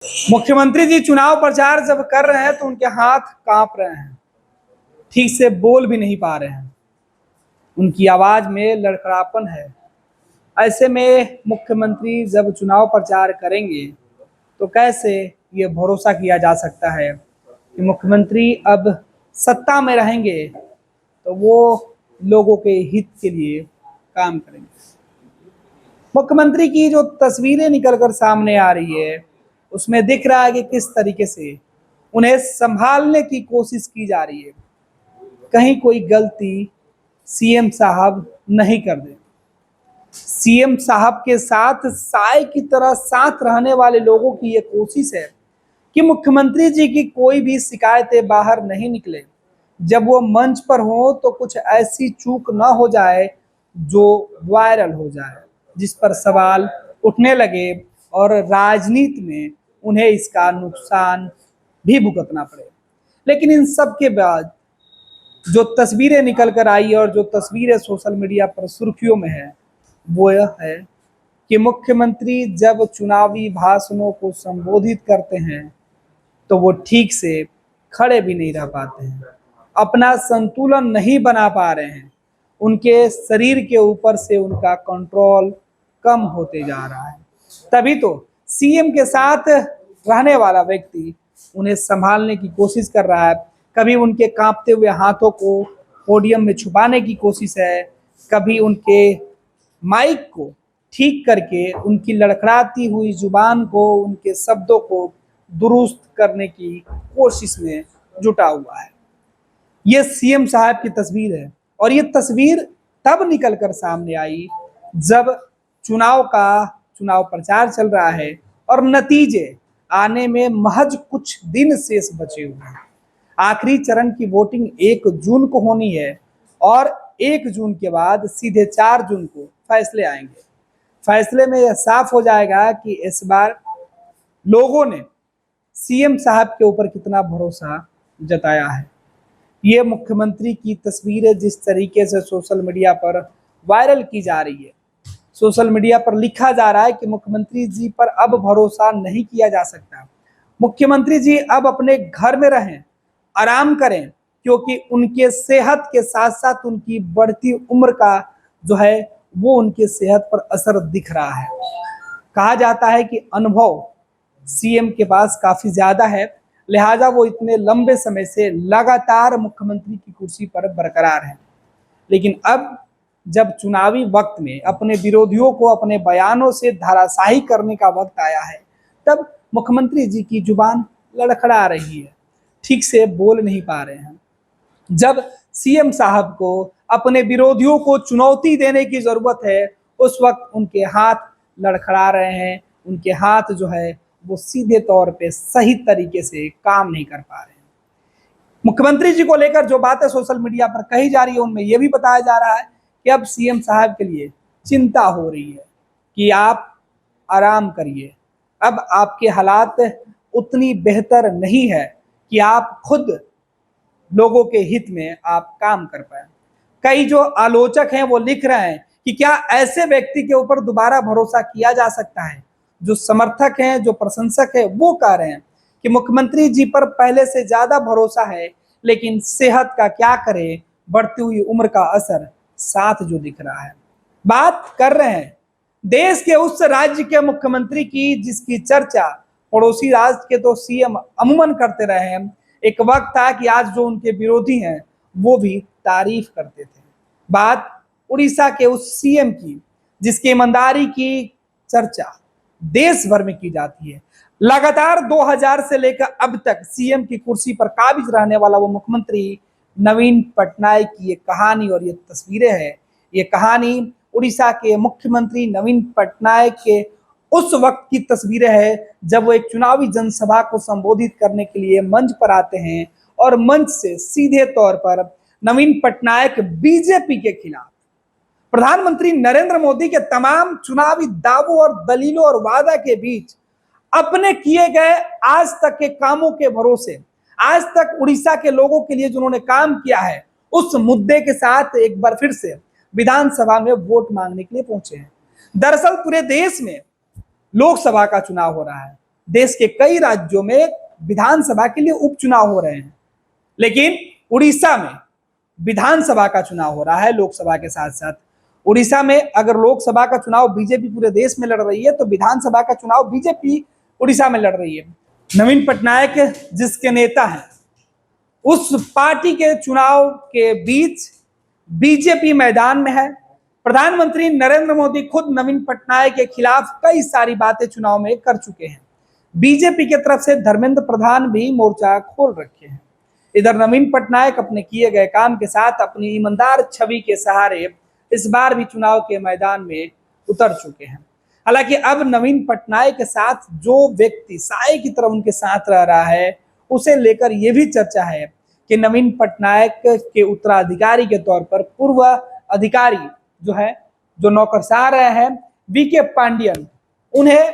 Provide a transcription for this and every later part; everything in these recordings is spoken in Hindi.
मुख्यमंत्री जी चुनाव प्रचार जब कर रहे हैं तो उनके हाथ कांप रहे हैं, ठीक से बोल भी नहीं पा रहे हैं, उनकी आवाज में लड़खड़ापन है। ऐसे में मुख्यमंत्री जब चुनाव प्रचार करेंगे तो कैसे ये भरोसा किया जा सकता है कि मुख्यमंत्री अब सत्ता में रहेंगे तो वो लोगों के हित के लिए काम करेंगे। मुख्यमंत्री की जो तस्वीरें निकलकर सामने आ रही है उसमें दिख रहा है कि किस तरीके से उन्हें संभालने की कोशिश की जा रही है, कहीं कोई गलती सीएम साहब नहीं कर दे। सीएम साहब के साथ साए की तरह साथ रहने वाले लोगों की ये कोशिश है कि मुख्यमंत्री जी की कोई भी शिकायतें बाहर नहीं निकले, जब वो मंच पर हो तो कुछ ऐसी चूक ना हो जाए जो वायरल हो जाए, जिस पर सवाल उठने लगे और राजनीति में उन्हें इसका नुकसान भी भुगतना पड़े। लेकिन इन सब के बाद जो तस्वीरें निकल कर आई और जो तस्वीरें सोशल मीडिया पर सुर्खियों में है वो यह है कि मुख्यमंत्री जब चुनावी भाषणों को संबोधित करते हैं तो वो ठीक से खड़े भी नहीं रह पाते हैं, अपना संतुलन नहीं बना पा रहे हैं, उनके शरीर के ऊपर से उनका कंट्रोल कम होते जा रहा है। तभी तो सीएम के साथ रहने वाला व्यक्ति उन्हें संभालने की कोशिश कर रहा है, कभी उनके कांपते हुए हाथों को पोडियम में छुपाने की कोशिश है, कभी उनके माइक को ठीक करके उनकी लड़खड़ाती हुई जुबान को, उनके शब्दों को दुरुस्त करने की कोशिश में जुटा हुआ है। ये सीएम साहब की तस्वीर है और ये तस्वीर तब निकलकर सामने आई जब चुनाव प्रचार चल रहा है और नतीजे आने में महज कुछ दिन शेष बचे हुए हैं। आखिरी चरण की वोटिंग 1 जून को होनी है और 1 जून के बाद सीधे 4 जून को फैसले आएंगे। फैसले में यह साफ हो जाएगा कि इस बार लोगों ने सीएम साहब के ऊपर कितना भरोसा जताया है। ये मुख्यमंत्री की तस्वीरें जिस तरीके से सोशल मीडिया पर वायरल की जा रही है, सोशल मीडिया पर लिखा जा रहा है कि मुख्यमंत्री जी पर अब भरोसा नहीं किया जा सकता, मुख्यमंत्री जी अब अपने घर में रहें, आराम करें, क्योंकि उनके सेहत के साथ साथ उनकी बढ़ती उम्र का जो है वो उनके सेहत पर असर दिख रहा है। कहा जाता है कि अनुभव सीएम के पास काफी ज्यादा है, लिहाजा वो इतने लंबे समय से लगातार मुख्यमंत्री की कुर्सी पर बरकरार हैं। लेकिन अब जब चुनावी वक्त में अपने विरोधियों को अपने बयानों से धराशायी करने का वक्त आया है, तब मुख्यमंत्री जी की जुबान लड़खड़ा रही है, ठीक से बोल नहीं पा रहे हैं। जब सीएम साहब को अपने विरोधियों को चुनौती देने की जरूरत है, उस वक्त उनके हाथ लड़खड़ा रहे हैं, उनके हाथ जो है वो सीधे तौर पे सही तरीके से काम नहीं कर पा रहे हैं। मुख्यमंत्री जी को लेकर जो बातें सोशल मीडिया पर कही जा रही है उनमें यह भी बताया जा रहा है कि अब सीएम साहब के लिए चिंता हो रही है कि आप आराम करिए, अब आपके हालात उतनी बेहतर नहीं है कि आप खुद लोगों के हित में आप काम कर पाए। कई जो आलोचक हैं वो लिख रहे हैं कि क्या ऐसे व्यक्ति के ऊपर दोबारा भरोसा किया जा सकता है। जो समर्थक हैं, जो प्रशंसक हैं, वो कह रहे हैं कि मुख्यमंत्री जी पर पहले से ज्यादा भरोसा है, लेकिन सेहत का क्या करें, बढ़ती हुई उम्र का असर साथ जो दिख रहा है। बात कर रहे हैं देश के उस राज्य के मुख्यमंत्री की जिसकी चर्चा पड़ोसी राज्य के तो सीएम अमूमन करते रहे हैं। एक वक्त था कि आज जो उनके विरोधी हैं वो भी तारीफ करते थे। बात उड़ीसा के उस सीएम की जिसकी ईमानदारी की चर्चा देश भर में की जाती है। लगातार 2000 से लेकर अब तक सीएम की कुर्सी पर काबिज रहने वाला वो मुख्यमंत्री नवीन पटनायक की ये कहानी और ये तस्वीरें हैं। ये कहानी उड़ीसा के मुख्यमंत्री नवीन पटनायक के उस वक्त की तस्वीरें हैं जब वो एक चुनावी जनसभा को संबोधित करने के लिए मंच पर आते हैं और मंच से सीधे तौर पर नवीन पटनायक बीजेपी के खिलाफ प्रधानमंत्री नरेंद्र मोदी के तमाम चुनावी दावों और दलीलों और वादा के बीच अपने किए गए आज तक के कामों के भरोसे, आज तक उड़ीसा के लोगों के लिए जिन्होंने काम किया है, उस मुद्दे के साथ एक बार फिर से विधानसभा में वोट मांगने के लिए पहुंचे हैं। दरअसल पूरे देश में लोकसभा का चुनाव हो रहा है, देश के कई राज्यों में विधानसभा के लिए उपचुनाव हो रहे हैं, लेकिन उड़ीसा में विधानसभा का चुनाव हो रहा है लोकसभा के साथ साथ। उड़ीसा में अगर लोकसभा का चुनाव बीजेपी पूरे देश में लड़ रही है, तो विधानसभा का चुनाव बीजेपी उड़ीसा में लड़ रही है। नवीन पटनायक जिसके नेता हैं, उस पार्टी के चुनाव के बीच बीजेपी मैदान में है। प्रधानमंत्री नरेंद्र मोदी खुद नवीन पटनायक के खिलाफ कई सारी बातें चुनाव में कर चुके हैं। बीजेपी की तरफ से धर्मेंद्र प्रधान भी मोर्चा खोल रखे हैं। इधर नवीन पटनायक अपने किए गए काम के साथ अपनी ईमानदार छवि के सहारे इस बार भी चुनाव के मैदान में उतर चुके हैं। हालांकि अब नवीन पटनायक के साथ जो व्यक्ति साए की तरह उनके साथ रह रहा है, उसे लेकर यह भी चर्चा है कि नवीन पटनायक के उत्तराधिकारी के तौर पर पूर्व अधिकारी जो नौकरशाह रहे हैं वीके पांडियन, उन्हें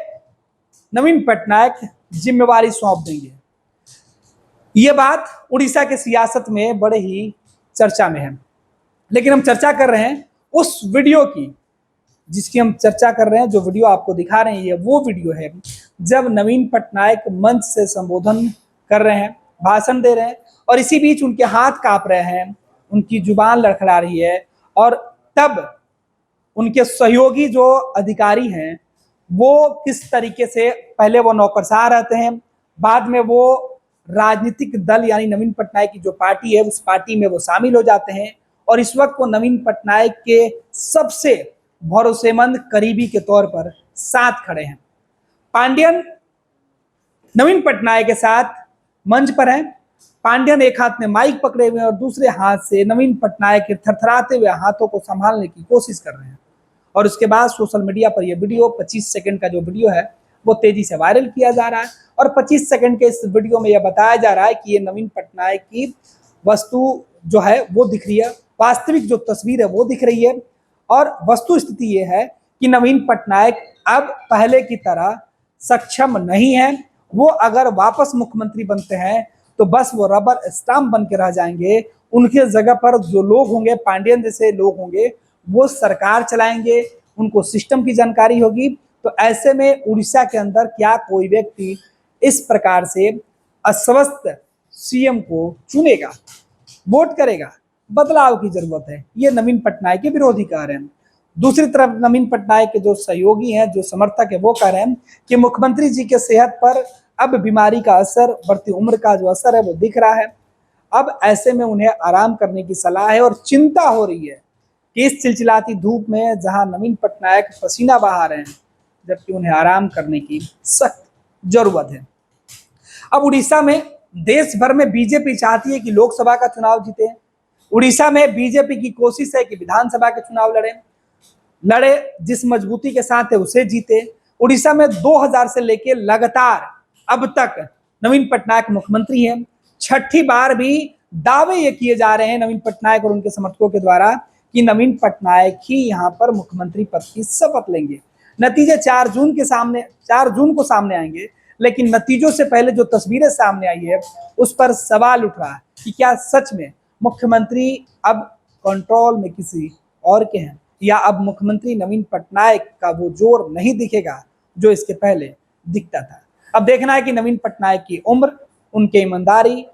नवीन पटनायक जिम्मेवारी सौंप देंगे। ये बात उड़ीसा के सियासत में बड़े ही चर्चा में है। लेकिन हम चर्चा कर रहे हैं उस वीडियो की, जिसकी हम चर्चा कर रहे हैं, जो वीडियो आपको दिखा रहे हैं, वो वीडियो है जब नवीन पटनायक मंच से संबोधन कर रहे हैं, भाषण दे रहे हैं, और इसी बीच उनके हाथ कांप रहे हैं, उनकी जुबान लड़खड़ा रही है, और तब उनके सहयोगी जो अधिकारी हैं वो किस तरीके से, पहले वो नौकरशाह रहते हैं, बाद में वो राजनीतिक दल यानी नवीन पटनायक की जो पार्टी है उस पार्टी में वो शामिल हो जाते हैं, और इस वक्त वो नवीन पटनायक के सबसे भरोसेमंद करीबी के तौर पर साथ खड़े हैं। पांडियन नवीन पटनायक के साथ मंच पर हैं। पांडियन एक हाथ में माइक पकड़े हुए हैं और दूसरे हाथ से नवीन पटनायक के थरथराते हुए हाथों को संभालने की कोशिश कर रहे हैं। और उसके बाद सोशल मीडिया पर यह वीडियो 25 सेकंड का जो वीडियो है वो तेजी से वायरल किया जा रहा है, और 25 सेकंड के इस वीडियो में यह बताया जा रहा है कि ये नवीन पटनायक की वस्तु जो है वो दिख रही है, वास्तविक जो तस्वीर है वो दिख रही है। और वस्तु स्थिति ये है कि नवीन पटनायक अब पहले की तरह सक्षम नहीं है। वो अगर वापस मुख्यमंत्री बनते हैं तो बस वो रबर स्टाम्प बन के रह जाएंगे। उनके जगह पर जो लोग होंगे, पांडियन जैसे लोग होंगे, वो सरकार चलाएंगे, उनको सिस्टम की जानकारी होगी। तो ऐसे में उड़ीसा के अंदर क्या कोई व्यक्ति इस प्रकार से अस्वस्थ सीएम को चुनेगा, वोट करेगा? बदलाव की जरूरत है, ये नवीन पटनायक के विरोधी कह रहे हैं। दूसरी तरफ नवीन पटनायक के जो सहयोगी हैं, जो समर्थक है, वो कह रहे हैं कि मुख्यमंत्री जी के सेहत पर अब बीमारी का असर, बढ़ती उम्र का जो असर है वो दिख रहा है। अब ऐसे में उन्हें आराम करने की सलाह है, और चिंता हो रही है कि इस चिलचिलाती धूप में जहां नवीन पटनायक पसीना बहा रहे हैं, जबकि उन्हें आराम करने की सख्त जरूरत है। अब उड़ीसा में, देश भर में बीजेपी चाहती है कि लोकसभा का चुनाव जीते। उड़ीसा में बीजेपी की कोशिश है कि विधानसभा के चुनाव लड़े, जिस मजबूती के साथ है उसे जीते। उड़ीसा में 2000 से लेके लगातार अब तक नवीन पटनायक मुख्यमंत्री हैं। छठी बार भी दावे ये किए जा रहे हैं नवीन पटनायक और उनके समर्थकों के द्वारा कि नवीन पटनायक ही यहाँ पर मुख्यमंत्री पद की शपथ लेंगे। नतीजे 4 जून को सामने आएंगे, लेकिन नतीजों से पहले जो तस्वीरें सामने आई है उस पर सवाल उठ रहा है कि क्या सच में मुख्यमंत्री अब कंट्रोल में किसी और के हैं, या अब मुख्यमंत्री नवीन पटनायक का वो जोर नहीं दिखेगा जो इसके पहले दिखता था। अब देखना है कि नवीन पटनायक की उम्र, उनके ईमानदारी,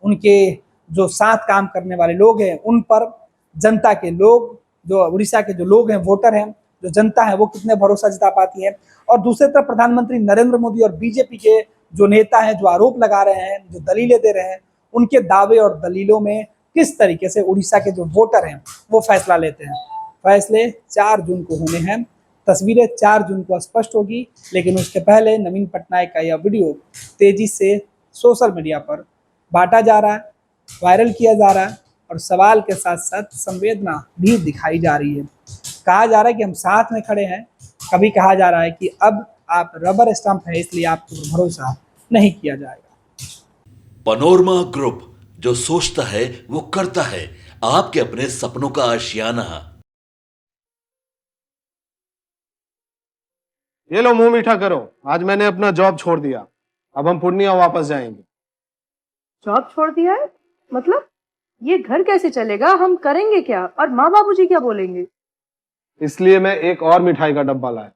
उनके जो साथ काम करने वाले लोग हैं, उन पर जनता के लोग, जो उड़ीसा के जो लोग हैं, वोटर हैं, जो जनता है, वो कितने भरोसा जता पाती है। और दूसरी तरफ प्रधानमंत्री नरेंद्र मोदी और बीजेपी के जो नेता हैं, जो आरोप लगा रहे हैं, जो दलीलें दे रहे हैं, उनके दावे और दलीलों में किस तरीके से उड़ीसा के जो वोटर हैं वो फैसला लेते हैं। फैसले 4 जून को होने हैं, तस्वीरें 4 जून को स्पष्ट होगी। लेकिन उसके पहले नवीन पटनायक का यह वीडियो तेजी से सोशल मीडिया पर बांटा जा रहा है, वायरल किया जा रहा है, और सवाल के साथ साथ संवेदना भी दिखाई जा रही है। कहा जा रहा है कि हम साथ में खड़े हैं, कभी कहा जा रहा है कि अब आप रबर स्टाम्प है इसलिए आपको भरोसा नहीं किया जाएगा। पनोरमा ग्रुप, जो सोचता है वो करता है। आपके अपने सपनों का आशियाना। ये लो, मुंह मीठा करो। आज मैंने अपना जॉब छोड़ दिया, अब हम पूर्णिया वापस जाएंगे। जॉब छोड़ दिया है? मतलब ये घर कैसे चलेगा? हम करेंगे क्या? और माँ बाबूजी क्या बोलेंगे? इसलिए मैं एक और मिठाई का डब्बा लाया।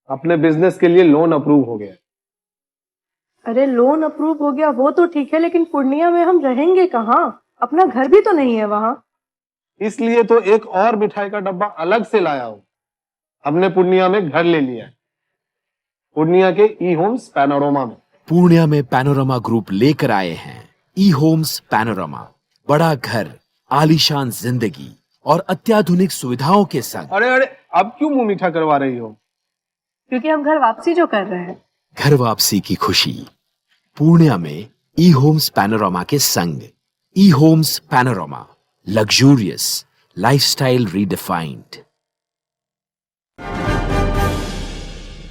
अपने बिजनेस के लिए लोन अप्रूव हो गया। अरे लोन अप्रूव हो गया वो तो ठीक है, लेकिन पूर्णिया में हम रहेंगे कहाँ? अपना घर भी तो नहीं है वहाँ। इसलिए तो एक और मिठाई का डब्बा अलग से लाया हूँ। हमने पूर्णिया में घर ले लिया है, पूर्णिया के ई होम्स पैनोरमा में। पूर्णिया में पैनोरमा ग्रुप लेकर आए हैं ई होम्स पैनोरमा, बड़ा घर, आलीशान जिंदगी और अत्याधुनिक सुविधाओं के संग। अरे अरे, अब क्यों मुंह मीठा करवा रही हो? क्योंकि हम घर वापसी जो कर रहे हैं। घर वापसी की खुशी पूर्णिया में ई होम्स पैनोरमा के संग। E homes panorama, luxurious lifestyle redefined.